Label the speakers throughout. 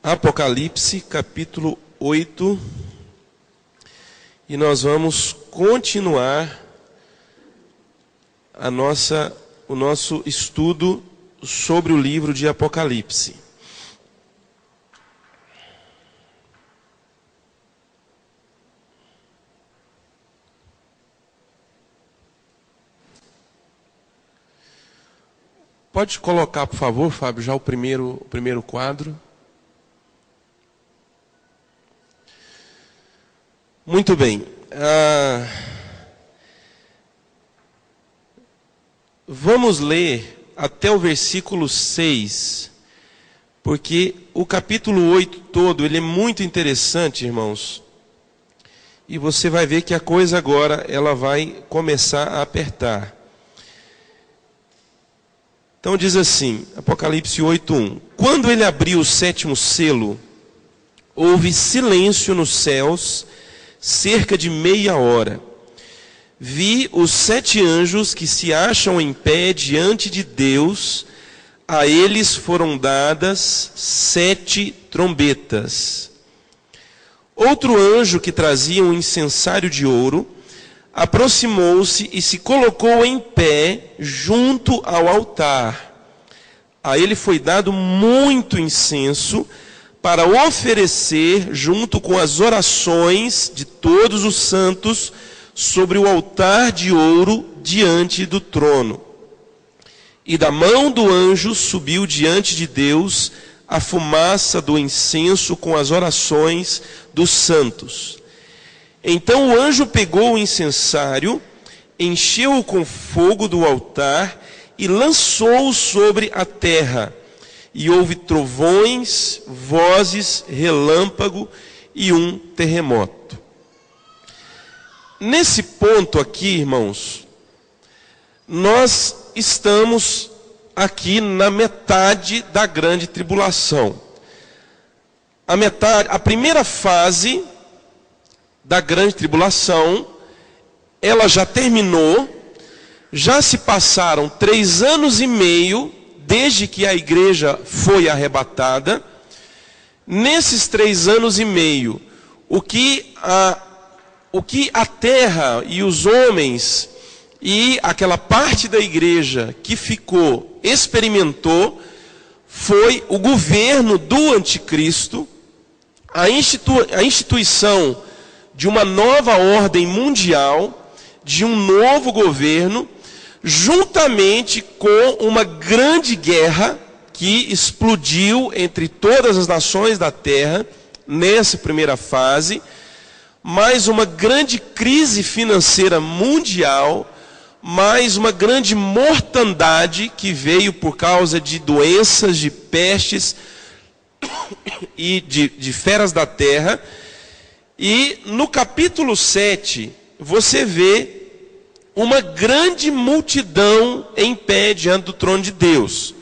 Speaker 1: Apocalipse, capítulo 8, e nós vamos continuar o nosso estudo sobre o livro de Apocalipse. Pode colocar, por favor, Fábio, já o primeiro quadro. Muito bem. Vamos ler até o versículo 6, porque o capítulo 8 todo, ele é muito interessante, irmãos. E você vai ver que a coisa agora, ela vai começar a apertar. Então diz assim, Apocalipse 8:1. Quando ele abriu o sétimo selo, houve silêncio nos céus, cerca de meia hora. Vi os 7 anjos que se acham em pé diante de Deus. A eles foram dadas 7 trombetas. Outro anjo que trazia um incensário de ouro aproximou-se e se colocou em pé junto ao altar. A ele foi dado muito incenso para oferecer junto com as orações de todos os santos sobre o altar de ouro diante do trono. E da mão do anjo subiu diante de Deus a fumaça do incenso com as orações dos santos. Então o anjo pegou o incensário, encheu-o com fogo do altar e lançou-o sobre a terra. E houve trovões, vozes, relâmpago e um terremoto. Nesse ponto aqui, irmãos, nós estamos aqui na metade da grande tribulação. A primeira fase da grande tribulação, ela já terminou, já se passaram 3 anos e meio desde que a igreja foi arrebatada. Nesses 3 anos e meio, o que a terra e os homens e aquela parte da igreja que ficou, experimentou, foi o governo do anticristo, a instituição de uma nova ordem mundial, de um novo governo, juntamente com uma grande guerra que explodiu entre todas as nações da terra, nessa primeira fase, mais uma grande crise financeira mundial, mais uma grande mortandade que veio por causa de doenças, de pestes e de feras da terra. E no capítulo 7, você vê uma grande multidão em pé diante do trono de Deus.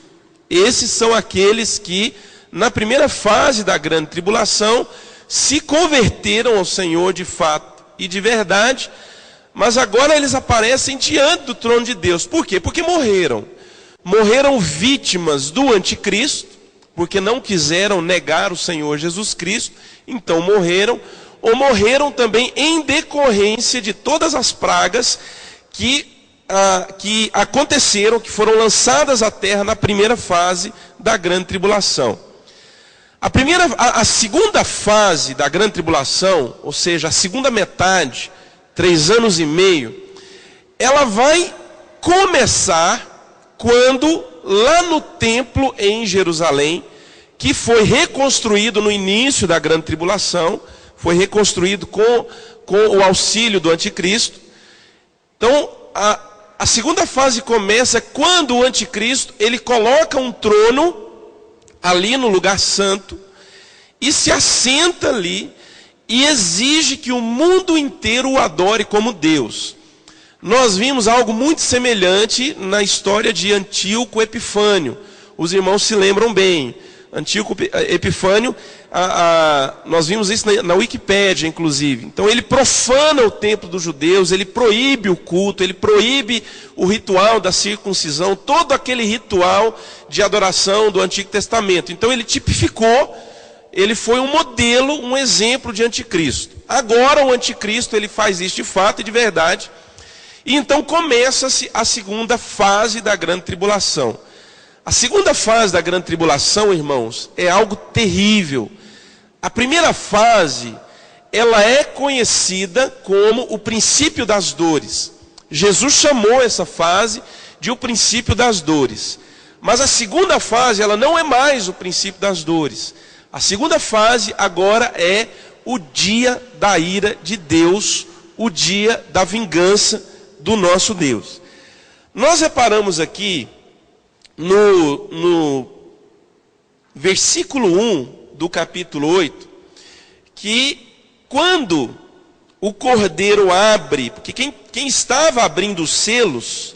Speaker 1: Esses são aqueles que, na primeira fase da grande tribulação, se converteram ao Senhor de fato e de verdade, mas agora eles aparecem diante do trono de Deus. Por quê? Porque morreram. Morreram vítimas do anticristo, porque não quiseram negar o Senhor Jesus Cristo, então morreram, ou morreram também em decorrência de todas as pragas que aconteceram, que foram lançadas à terra na primeira fase da grande tribulação. A segunda fase da grande tribulação, ou seja, a segunda metade, 3 anos e meio, ela vai começar quando, lá no templo em Jerusalém, que foi reconstruído no início da grande tribulação, foi reconstruído com o auxílio do anticristo. Então, a segunda fase começa quando o anticristo, ele coloca um trono ali no lugar santo, e se assenta ali, e exige que o mundo inteiro o adore como Deus. Nós vimos algo muito semelhante na história de Antíoco Epifânio. Os irmãos se lembram bem. Antíoco Epifânio, nós vimos isso na Wikipédia, inclusive. Então ele profana o templo dos judeus, ele proíbe o culto, ele proíbe o ritual da circuncisão, todo aquele ritual de adoração do Antigo Testamento. Então ele tipificou ele foi um modelo, um exemplo de anticristo. Agora o anticristo ele faz isso de fato e de verdade. E então começa-se a segunda fase da grande tribulação. A segunda fase da grande tribulação, irmãos, é algo terrível. A primeira fase, ela é conhecida como o princípio das dores. Jesus chamou essa fase de o princípio das dores. Mas a segunda fase, ela não é mais o princípio das dores. A segunda fase agora é o dia da ira de Deus, o dia da vingança do nosso Deus. Nós reparamos aqui no versículo 1 do capítulo 8, que quando o cordeiro abre, porque quem estava abrindo os selos,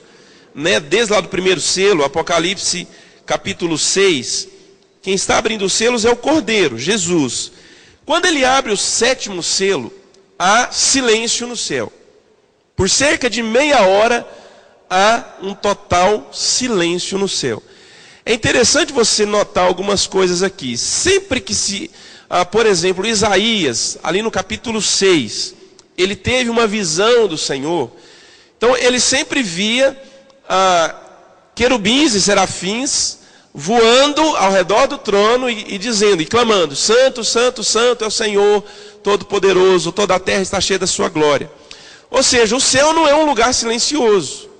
Speaker 1: né, desde lá do primeiro selo, Apocalipse capítulo 6, quem está abrindo os selos é o cordeiro, Jesus. Quando ele abre o sétimo selo, há silêncio no céu. Por cerca de meia hora, há um total silêncio no céu. É interessante você notar algumas coisas aqui. Sempre que por exemplo, Isaías, ali no capítulo 6, ele teve uma visão do Senhor. Então ele sempre via querubins e serafins voando ao redor do trono e dizendo, e clamando, Santo, Santo, Santo é o Senhor Todo-Poderoso, toda a terra está cheia da sua glória. Ou seja, o céu não é um lugar silencioso.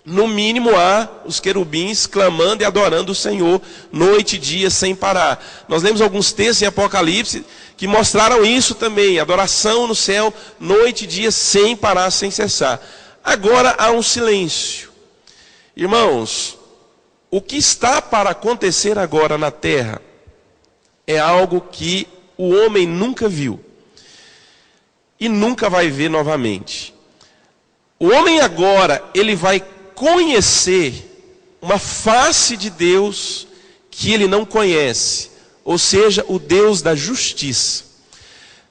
Speaker 1: No mínimo há os querubins clamando e adorando o Senhor noite e dia sem parar. Nós lemos alguns textos em Apocalipse que mostraram isso também, adoração no céu noite e dia sem parar, sem cessar. Agora há um silêncio. Irmãos, o que está para acontecer agora na terra é algo que o homem nunca viu e nunca vai ver novamente. O homem agora, ele vai conhecer uma face de Deus que ele não conhece, ou seja, o Deus da justiça.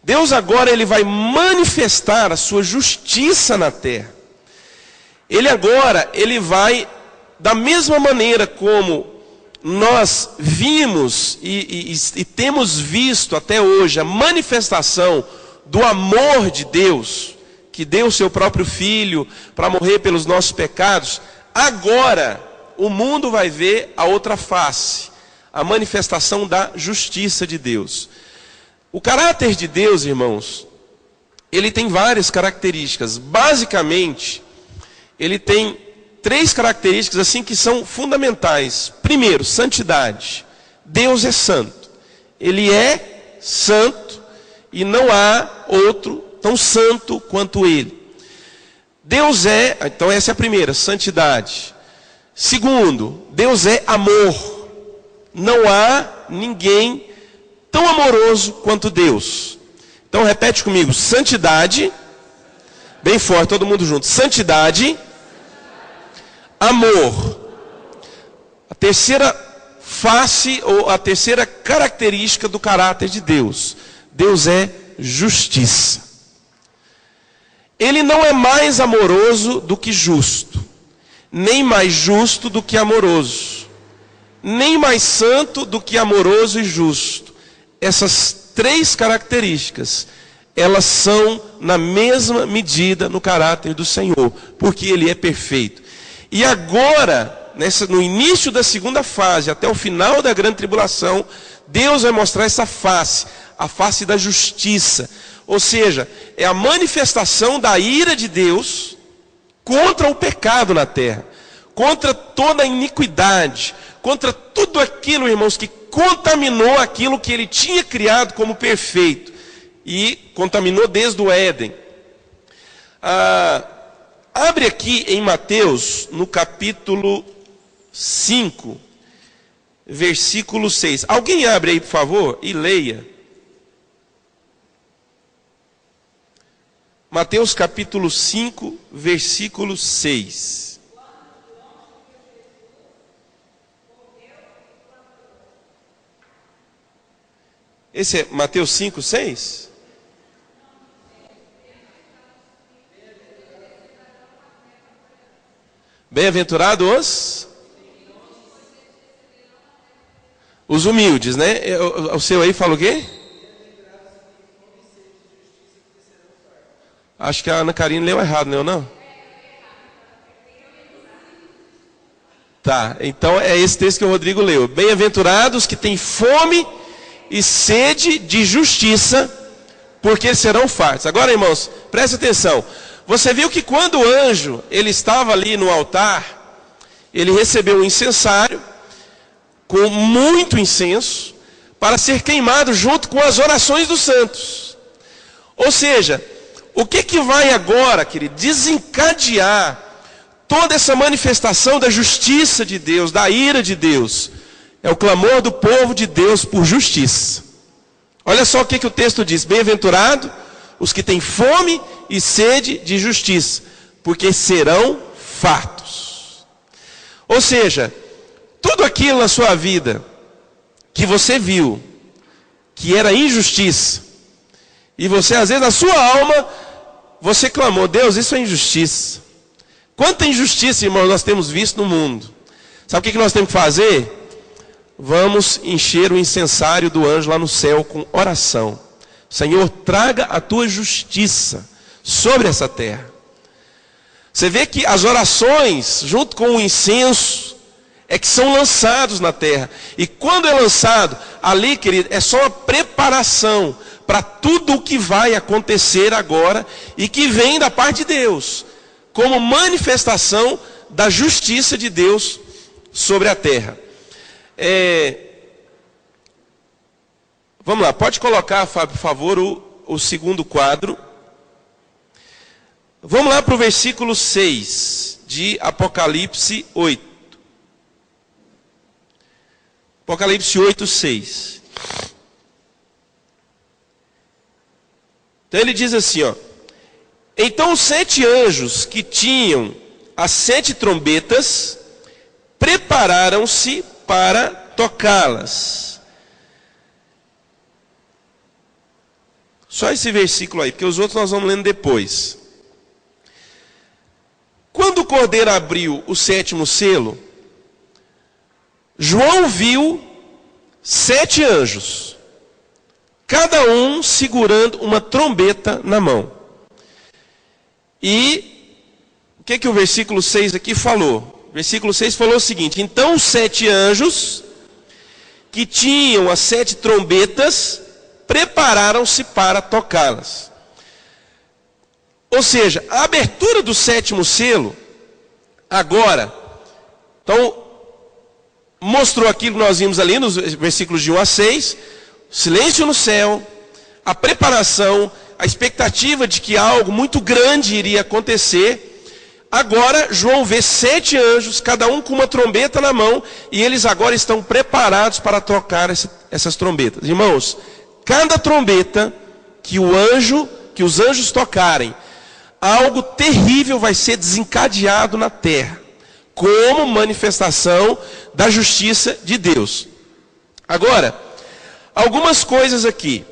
Speaker 1: Deus agora ele vai manifestar a sua justiça na terra. Ele vai, da mesma maneira como nós vimos e temos visto até hoje a manifestação do amor de Deus, que deu o seu próprio Filho para morrer pelos nossos pecados, agora o mundo vai ver a outra face, a manifestação da justiça de Deus. O caráter de Deus, irmãos, ele tem várias características. Basicamente, ele tem três características assim que são fundamentais. Primeiro, santidade. Deus é santo. Ele é santo e não há outro tão santo quanto ele. Deus é, então essa é a primeira, santidade. Segundo, Deus é amor. Não há ninguém tão amoroso quanto Deus. Então repete comigo, santidade, bem forte, todo mundo junto. Santidade, amor. A terceira face, ou a terceira característica do caráter de Deus. Deus é justiça. Ele não é mais amoroso do que justo, nem mais justo do que amoroso, nem mais santo do que amoroso e justo. Essas três características, elas são na mesma medida no caráter do Senhor, porque Ele é perfeito. E agora, no início da segunda fase, até o final da grande tribulação, Deus vai mostrar essa face, a face da justiça. Ou seja, é a manifestação da ira de Deus contra o pecado na terra, contra toda a iniquidade, contra tudo aquilo, irmãos, que contaminou aquilo que ele tinha criado como perfeito, e contaminou desde o Éden. Abre aqui em Mateus, no capítulo 5, versículo 6. Alguém abre aí, por favor, e leia. Mateus capítulo 5, versículo 6. Esse é Mateus 5, 6? Bem-aventurados Os humildes, né? O seu aí fala o quê? Acho que a Ana Karine leu errado, leu não? Tá, então é esse texto que o Rodrigo leu. Bem-aventurados que têm fome e sede de justiça, porque serão fartos. Agora, irmãos, preste atenção. Você viu que quando o anjo, ele estava ali no altar, ele recebeu um incensário, com muito incenso, para ser queimado junto com as orações dos santos. Ou seja, o que vai agora, querido, desencadear toda essa manifestação da justiça de Deus, da ira de Deus? É o clamor do povo de Deus por justiça. Olha só o que o texto diz: bem-aventurado os que têm fome e sede de justiça, porque serão fartos. Ou seja, tudo aquilo na sua vida que você viu que era injustiça, e você às vezes na sua alma você clamou: Deus, isso é injustiça. Quanta injustiça, irmão, nós temos visto no mundo. Sabe o que nós temos que fazer? Vamos encher o incensário do anjo lá no céu com oração. Senhor, traga a tua justiça sobre essa terra. Você vê que as orações, junto com o incenso, é que são lançados na terra. E quando é lançado, ali, querido, é só uma preparação para tudo o que vai acontecer agora e que vem da parte de Deus, como manifestação da justiça de Deus sobre a terra. Vamos lá, pode colocar, Fábio, por favor, o segundo quadro. Vamos lá para o versículo 6 de Apocalipse 8. Apocalipse 8, 6. Então ele diz assim, ó: então os 7 anjos que tinham as 7 trombetas prepararam-se para tocá-las. Só esse versículo aí, porque os outros nós vamos lendo depois. Quando o Cordeiro abriu o 7º selo, João viu 7 anjos, cada um segurando uma trombeta na mão. E o que o versículo 6 aqui falou? O versículo 6 falou o seguinte: então os 7 anjos que tinham as 7 trombetas prepararam-se para tocá-las. Ou seja, a abertura do 7º selo, agora, então, mostrou aquilo que nós vimos ali nos versículos de 1 a 6, silêncio no céu, a preparação, a expectativa de que algo muito grande iria acontecer. Agora, João vê 7 anjos, cada um com uma trombeta na mão, e eles agora estão preparados para tocar essas trombetas. Irmãos, cada trombeta que os anjos tocarem, algo terrível vai ser desencadeado na terra, como manifestação da justiça de Deus. Agora, algumas coisas aqui,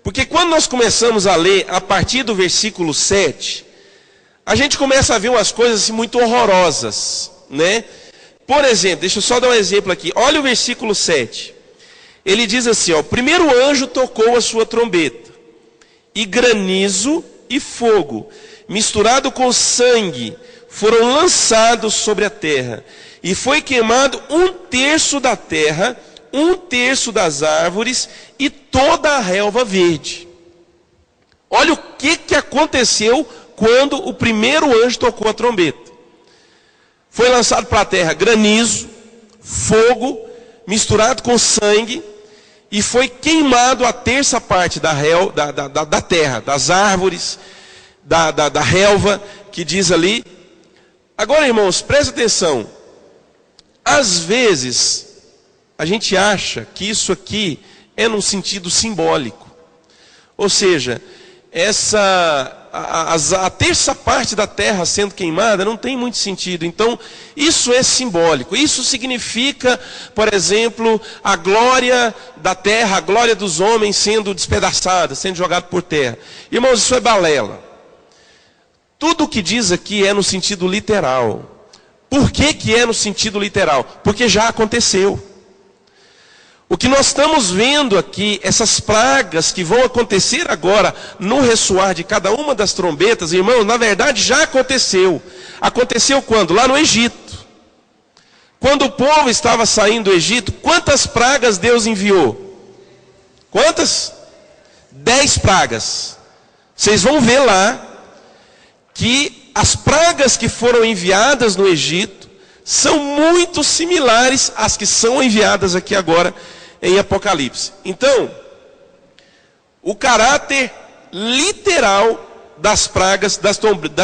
Speaker 1: porque quando nós começamos a ler a partir do versículo 7, a gente começa a ver umas coisas assim, muito horrorosas, né? Por exemplo, deixa eu só dar um exemplo aqui, olha o versículo 7, ele diz assim, ó: o primeiro anjo tocou a sua trombeta, e granizo e fogo, misturado com sangue, foram lançados sobre a terra, e foi queimado 1/3 da terra, 1/3 das árvores e toda a relva verde. Olha o que aconteceu quando o primeiro anjo tocou a trombeta. Foi lançado para a terra granizo, fogo, misturado com sangue, e foi queimado a 1/3 parte da terra, das árvores, da relva, que diz ali. Agora, irmãos, presta atenção. Às vezes, a gente acha que isso aqui é num sentido simbólico. Ou seja, a 1/3 parte da terra sendo queimada não tem muito sentido. Então, isso é simbólico. Isso significa, por exemplo, a glória da terra, a glória dos homens sendo despedaçada, sendo jogada por terra. Irmãos, isso é balela. Tudo o que diz aqui é no sentido literal. Por que é no sentido literal? Porque já aconteceu. O que nós estamos vendo aqui, essas pragas que vão acontecer agora no ressoar de cada uma das trombetas, irmãos, na verdade já aconteceu. Aconteceu quando? Lá no Egito. Quando o povo estava saindo do Egito, quantas pragas Deus enviou? Quantas? 10 pragas. Vocês vão ver lá que as pragas que foram enviadas no Egito são muito similares às que são enviadas aqui agora em Apocalipse. Então, o caráter literal das pragas das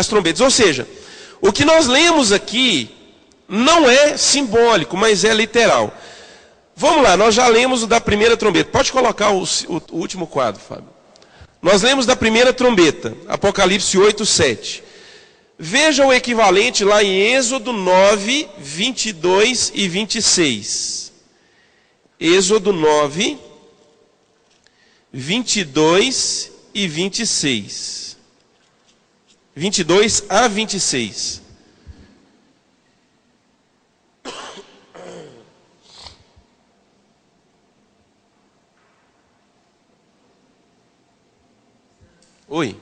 Speaker 1: trombetas. Ou seja, o que nós lemos aqui não é simbólico, mas é literal. Vamos lá, nós já lemos o da primeira trombeta. Pode colocar o último quadro, Fábio. Nós lemos da primeira trombeta, Apocalipse 8, 7. Veja o equivalente lá em Êxodo 9, 22 e 26. Êxodo 9, 22 e 26. 22 a 26. Oi.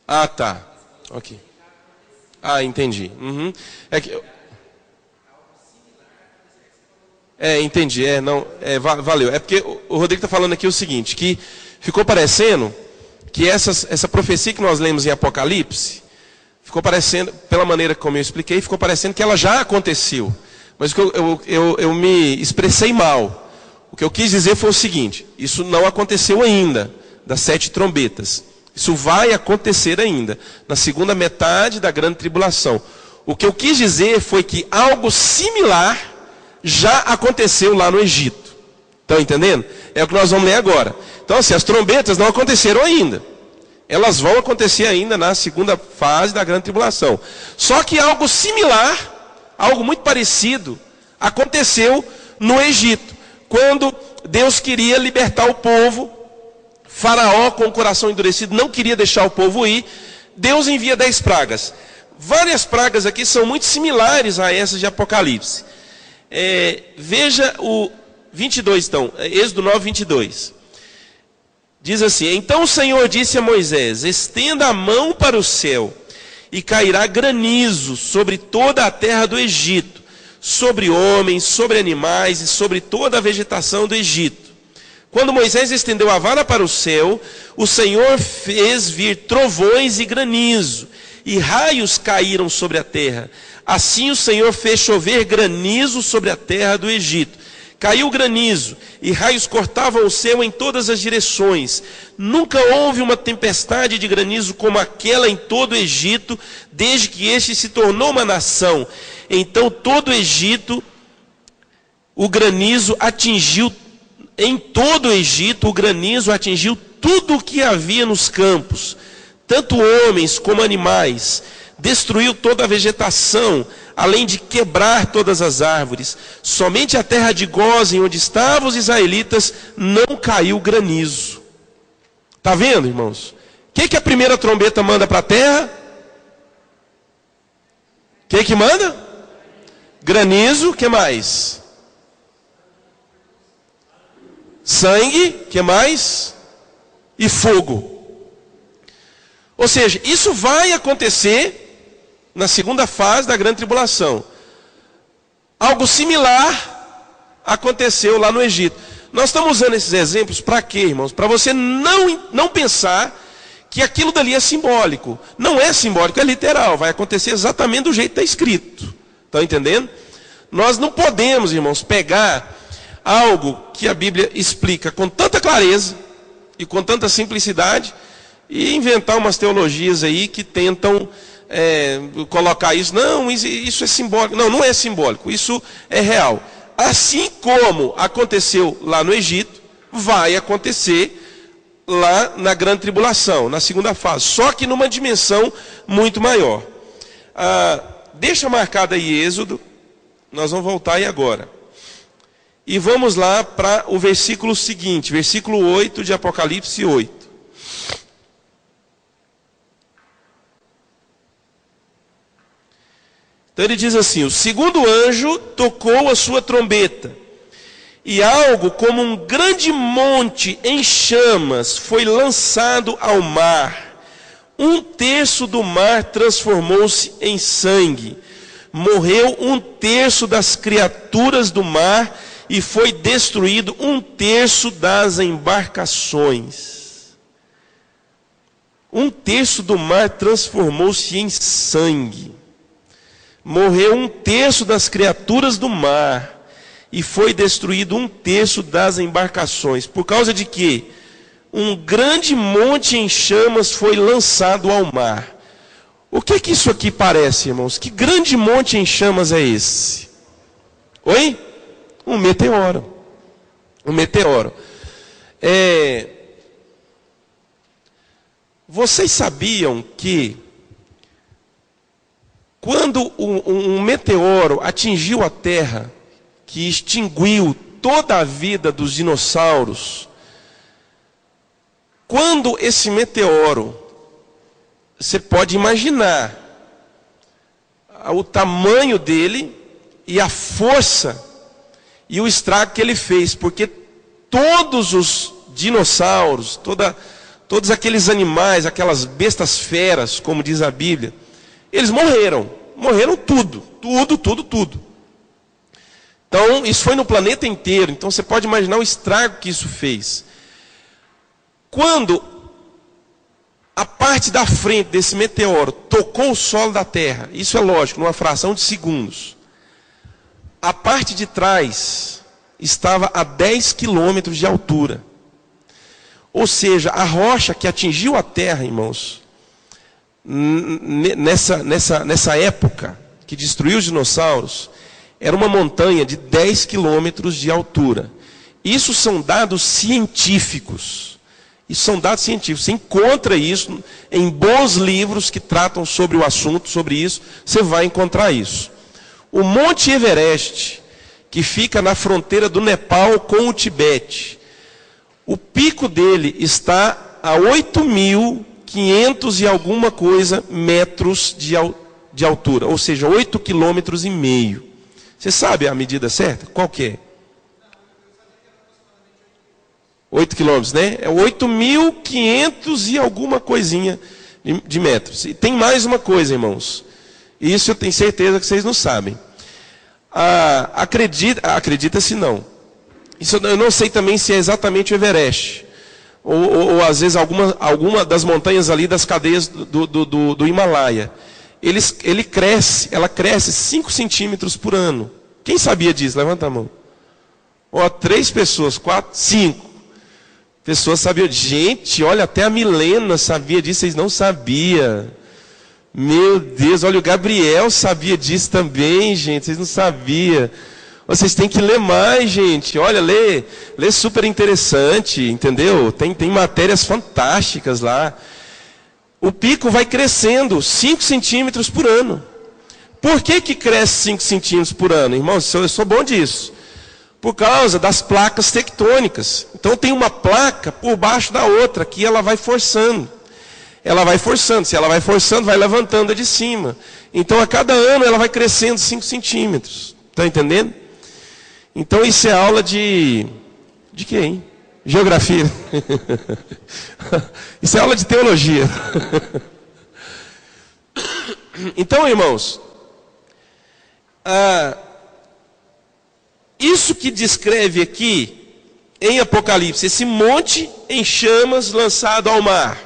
Speaker 1: Ah, tá. Ok. Ah, entendi. Uhum. Entendi. Valeu. É porque o Rodrigo está falando aqui o seguinte, que ficou parecendo que essa profecia que nós lemos em Apocalipse, ficou parecendo, pela maneira como eu expliquei, ficou parecendo que ela já aconteceu. Mas eu me expressei mal. O que eu quis dizer foi o seguinte: isso não aconteceu ainda, das 7 trombetas. Isso vai acontecer ainda, na segunda metade da grande tribulação. O que eu quis dizer foi que algo similar já aconteceu lá no Egito. Estão entendendo? É o que nós vamos ler agora. Então, assim, as trombetas não aconteceram ainda. Elas vão acontecer ainda na segunda fase da grande tribulação. Só que algo similar, algo muito parecido, aconteceu no Egito. Quando Deus queria libertar o povo, Faraó, com o coração endurecido, não queria deixar o povo ir. Deus envia 10 pragas. Várias pragas aqui são muito similares a essas de Apocalipse. Veja o 22, então, Êxodo 9, 22. Diz assim: Então o Senhor disse a Moisés: Estenda a mão para o céu, e cairá granizo sobre toda a terra do Egito, sobre homens, sobre animais e sobre toda a vegetação do Egito. Quando Moisés estendeu a vara para o céu, o Senhor fez vir trovões e granizo, e raios caíram sobre a terra. Assim o Senhor fez chover granizo sobre a terra do Egito. Caiu granizo, e raios cortavam o céu em todas as direções. Nunca houve uma tempestade de granizo como aquela em todo o Egito, desde que este se tornou uma nação. Então todo o Egito, o granizo atingiu. Em todo o Egito, o granizo atingiu tudo o que havia nos campos, tanto homens como animais. Destruiu toda a vegetação, além de quebrar todas as árvores. Somente a terra de Gósen, onde estavam os israelitas, não caiu granizo. Está vendo, irmãos? O que a primeira trombeta manda para a terra? O que manda? Granizo, o que mais? Sangue, que mais? E fogo. Ou seja, isso vai acontecer na segunda fase da grande tribulação. Algo similar aconteceu lá no Egito. Nós estamos usando esses exemplos para quê, irmãos? Para você não pensar que aquilo dali é simbólico. Não é simbólico, é literal. Vai acontecer exatamente do jeito que está escrito. Estão entendendo? Nós não podemos, irmãos, pegar algo que a Bíblia explica com tanta clareza e com tanta simplicidade e inventar umas teologias aí que tentam colocar isso. Não, isso é simbólico. Não, não é simbólico, isso é real. Assim como aconteceu lá no Egito, vai acontecer lá na grande tribulação, na segunda fase, só que numa dimensão muito maior. Deixa marcado aí Êxodo, nós vamos voltar aí agora. E vamos lá para o versículo seguinte, versículo 8 de Apocalipse 8. Então ele diz assim: o segundo anjo tocou a sua trombeta, e algo como um grande monte em chamas foi lançado ao mar. Um terço do mar transformou-se em sangue. Morreu um terço das criaturas do mar e foi destruído um terço das embarcações. Um terço do mar transformou-se em sangue. Morreu um terço das criaturas do mar e foi destruído um terço das embarcações. Por causa de quê? Um grande monte em chamas foi lançado ao mar. O que que isso aqui parece, irmãos? Que grande monte em chamas é esse? Oi? Um meteoro. Um meteoro. Vocês sabiam que quando um meteoro atingiu a Terra, que extinguiu toda a vida dos dinossauros, quando esse meteoro, você pode imaginar o tamanho dele e a força e o estrago que ele fez, porque todos os dinossauros, todos aqueles animais, aquelas bestas feras, como diz a Bíblia, eles morreram tudo. Então, isso foi no planeta inteiro, então você pode imaginar o estrago que isso fez. Quando a parte da frente desse meteoro tocou o solo da Terra, isso é lógico, numa fração de segundos, a parte de trás estava a 10 quilômetros de altura. Ou seja, a rocha que atingiu a Terra, irmãos, nessa época que destruiu os dinossauros, era uma montanha de 10 quilômetros de altura. Isso são dados científicos. Você encontra isso em bons livros que tratam sobre o assunto, sobre isso, você vai encontrar isso. O Monte Everest, que fica na fronteira do Nepal com o Tibete, o pico dele está a 8.500 e alguma coisa metros de altura, ou seja, 8,5 quilômetros. Você sabe a medida certa? Qual que é? 8 quilômetros, né? É 8.500 e alguma coisinha de metros. E tem mais uma coisa, irmãos. Isso eu tenho certeza que vocês não sabem. Acredita-se não. Isso eu não sei também se é exatamente o Everest. Ou às vezes alguma das montanhas ali das cadeias do Himalaia. Ela cresce 5 centímetros por ano. Quem sabia disso? Levanta a mão. 3 pessoas, 4, 5. Pessoas sabiam. Gente, olha, até a Milena sabia disso, vocês não sabiam. Meu Deus, olha, o Gabriel sabia disso também, gente, vocês não sabiam. Vocês têm que ler mais, gente. Olha, lê super interessante, entendeu? Tem matérias fantásticas lá. O pico vai crescendo 5 centímetros por ano. Por que cresce 5 centímetros por ano? Irmãos, eu sou bom disso. Por causa das placas tectônicas. Então tem uma placa por baixo da outra, que ela vai forçando. Se ela vai forçando, vai levantando a de cima. Então a cada ano ela vai crescendo 5 centímetros. Está entendendo? Então isso é aula de quê, hein? Geografia. Isso é aula de teologia. Então, irmãos, isso que descreve aqui em Apocalipse, esse monte em chamas lançado ao mar,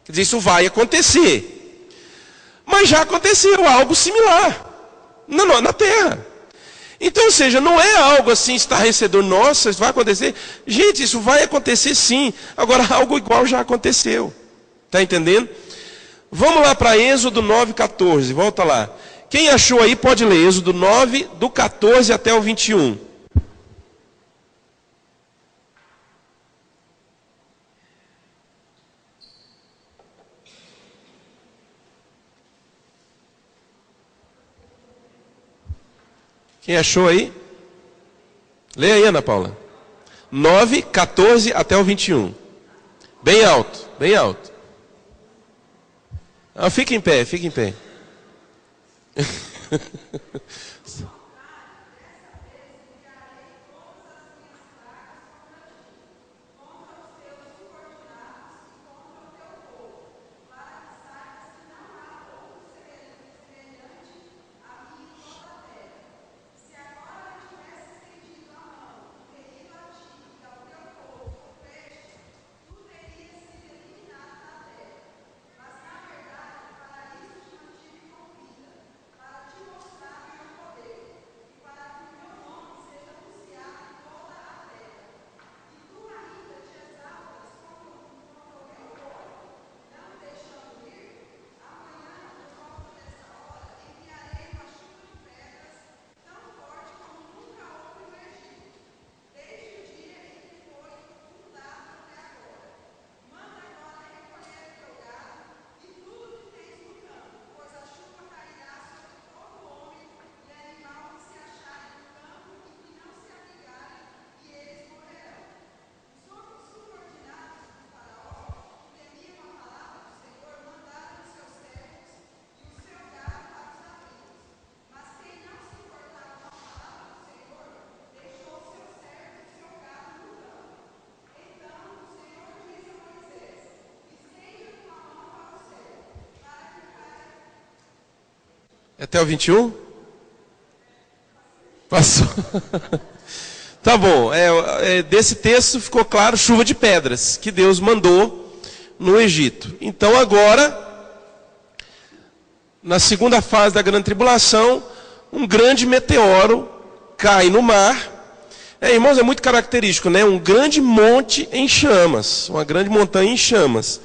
Speaker 1: quer dizer, isso vai acontecer. Mas já aconteceu algo similar na Terra. Então, ou seja, não é algo assim estarrecedor, nossa, isso vai acontecer. Gente, isso vai acontecer sim. Agora, algo igual já aconteceu. Está entendendo? Vamos lá para Êxodo 9,14. Volta lá. Quem achou aí pode ler Êxodo 9, do 14 até o 21. Quem achou aí? Lê aí, Ana Paula. 9, 14 até o 21. Bem alto, bem alto. Fica em pé, fica em pé. Até o 21? Passou. Tá bom. Desse texto ficou claro, chuva de pedras, que Deus mandou no Egito. Então agora, na segunda fase da grande tribulação, um grande meteoro cai no mar. Irmãos, é muito característico, né? Um grande monte em chamas, uma grande montanha em chamas.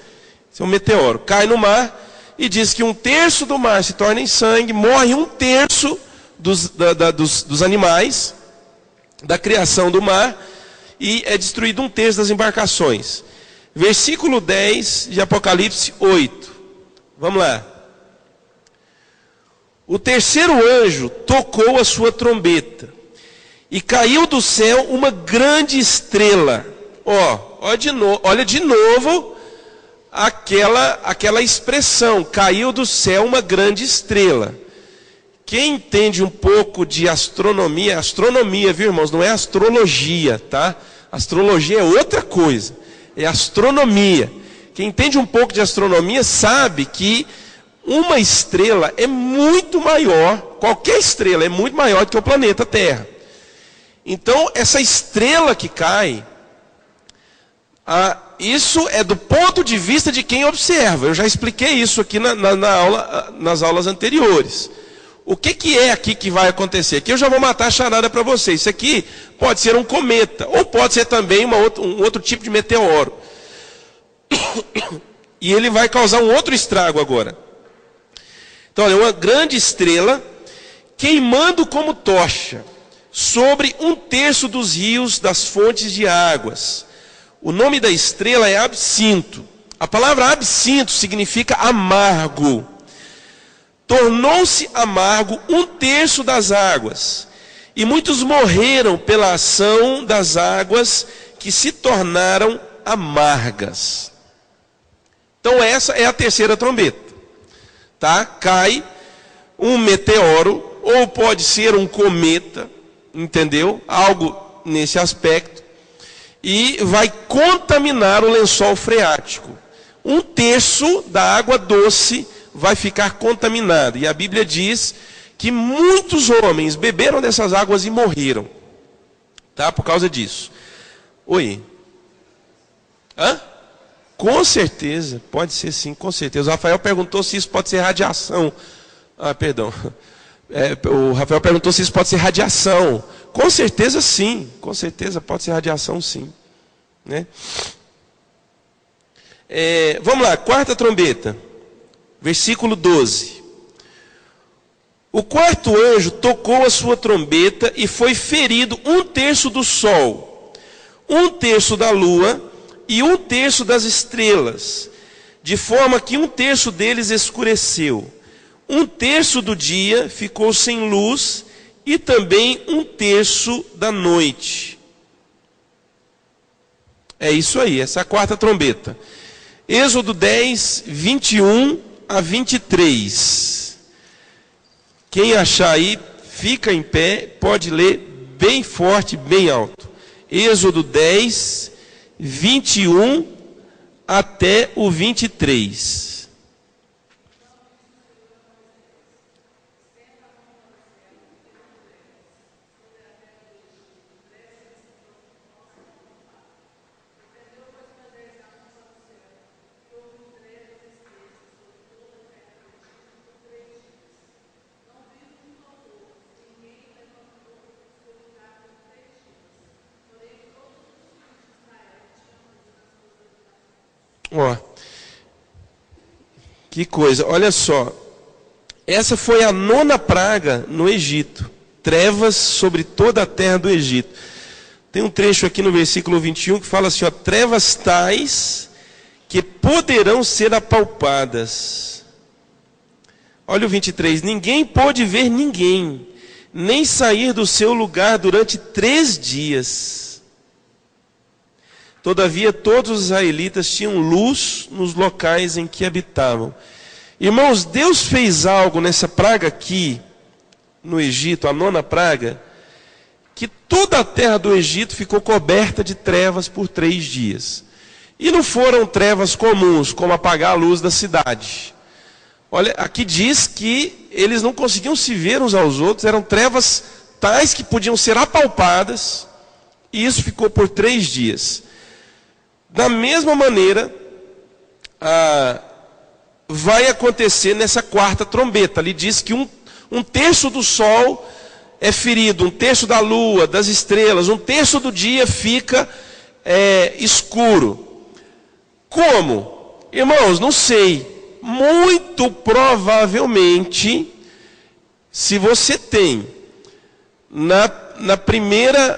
Speaker 1: Esse é um meteoro. Cai no mar e diz que 1/3 do mar se torna em sangue, morre 1/3 dos animais, da criação do mar, e é destruído 1/3 das embarcações. Versículo 10 de Apocalipse 8. Vamos lá. O terceiro anjo tocou a sua trombeta, e caiu do céu uma grande estrela. Olha de novo aquela expressão, caiu do céu uma grande estrela. Quem entende um pouco de astronomia, viu, irmãos, não é astrologia, tá? Astrologia é outra coisa, é astronomia. Quem entende um pouco de astronomia sabe que uma estrela é muito maior, qualquer estrela é muito maior do que o planeta Terra. Então, essa estrela que cai, isso é do ponto de vista de quem observa. Eu já expliquei isso aqui nas aulas anteriores. O que é aqui que vai acontecer? Aqui eu já vou matar a charada para vocês. Isso aqui pode ser um cometa, ou pode ser também um outro tipo de meteoro. E ele vai causar um outro estrago agora. Então, olha, uma grande estrela queimando como tocha sobre 1/3 dos rios das fontes de águas. O nome da estrela é absinto. A palavra absinto significa amargo. Tornou-se amargo 1/3 das águas, e muitos morreram pela ação das águas que se tornaram amargas. Então essa é a terceira trombeta. Tá? Cai um meteoro, ou pode ser um cometa, entendeu? Algo nesse aspecto, e vai contaminar o lençol freático. 1/3 da água doce vai ficar contaminado. E a Bíblia diz que muitos homens beberam dessas águas e morreram. Tá? Por causa disso. Oi? Hã? Com certeza, pode ser sim, com certeza. O Rafael perguntou se isso pode ser radiação. Perdão. O Rafael perguntou se isso pode ser radiação. Com certeza sim, com certeza pode ser radiação sim. Né? Vamos lá, quarta trombeta. Versículo 12. O quarto anjo tocou a sua trombeta e foi ferido 1/3 do sol, 1/3 da lua e 1/3 das estrelas, de forma que 1/3 deles escureceu. 1/3 do dia ficou sem luz e também 1/3 da noite. É isso aí, essa é a quarta trombeta. Êxodo 10, 21 a 23. Quem achar aí, fica em pé, pode ler bem forte, bem alto. Êxodo 10, 21 até o 23. Ó, que coisa, olha só. Essa foi a 9ª praga no Egito. Trevas sobre toda a terra do Egito. Tem um trecho aqui no versículo 21 que fala assim, ó, trevas tais que poderão ser apalpadas. Olha o 23, ninguém pôde ver ninguém, nem sair do seu lugar durante 3 dias. Todavia, todos os israelitas tinham luz nos locais em que habitavam. Irmãos, Deus fez algo nessa praga aqui, no Egito, a 9ª praga, que toda a terra do Egito ficou coberta de trevas por 3 dias. E não foram trevas comuns, como apagar a luz da cidade. Olha, aqui diz que eles não conseguiam se ver uns aos outros, eram trevas tais que podiam ser apalpadas, e isso ficou por 3 dias. Da mesma maneira, vai acontecer nessa 4ª trombeta. Ali diz que um terço do sol é ferido, um terço da lua, das estrelas, um terço do dia fica escuro. Como? Irmãos, não sei. Muito provavelmente, se você tem na primeira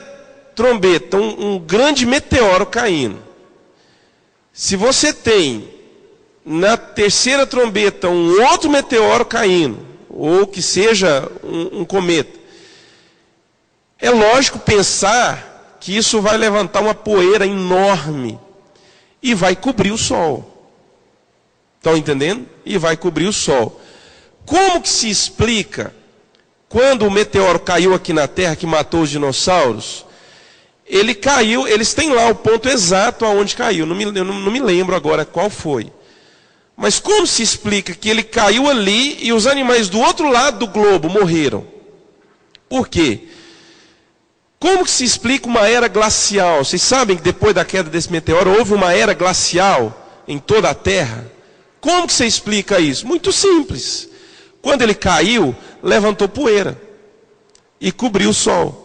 Speaker 1: trombeta um grande meteoro caindo, se você tem na 3ª trombeta um outro meteoro caindo, ou que seja um cometa, é lógico pensar que isso vai levantar uma poeira enorme e vai cobrir o sol. Estão entendendo? E vai cobrir o sol. Como que se explica quando o meteoro caiu aqui na Terra que matou os dinossauros? Ele caiu, eles têm lá o ponto exato aonde caiu, eu não me lembro agora qual foi. Mas como se explica que ele caiu ali e os animais do outro lado do globo morreram? Por quê? Como que se explica uma era glacial? Vocês sabem que depois da queda desse meteoro houve uma era glacial em toda a Terra? Como que você explica isso? Muito simples. Quando ele caiu, levantou poeira e cobriu o sol.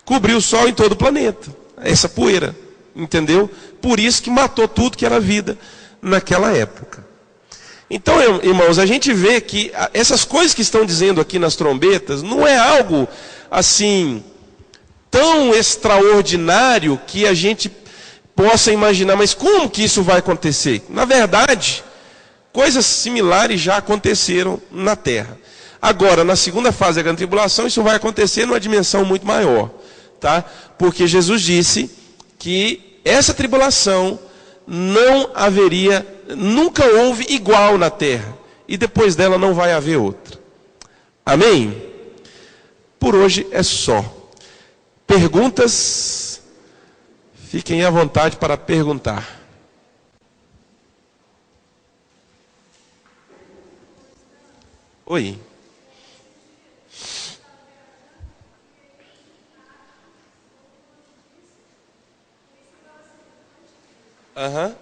Speaker 1: Cobriu o sol em todo o planeta, essa poeira, entendeu? Por isso que matou tudo que era vida naquela época. Então, irmãos, a gente vê que essas coisas que estão dizendo aqui nas trombetas, não é algo assim, tão extraordinário que a gente possa imaginar, mas como que isso vai acontecer? Na verdade, coisas similares já aconteceram na Terra. Agora, na segunda fase da grande tribulação, isso vai acontecer numa dimensão muito maior. Tá? Porque Jesus disse que essa tribulação não haveria, nunca houve igual na terra, e depois dela não vai haver outra. Amém? Por hoje é só. Perguntas? Fiquem à vontade para perguntar. Oi. Aham.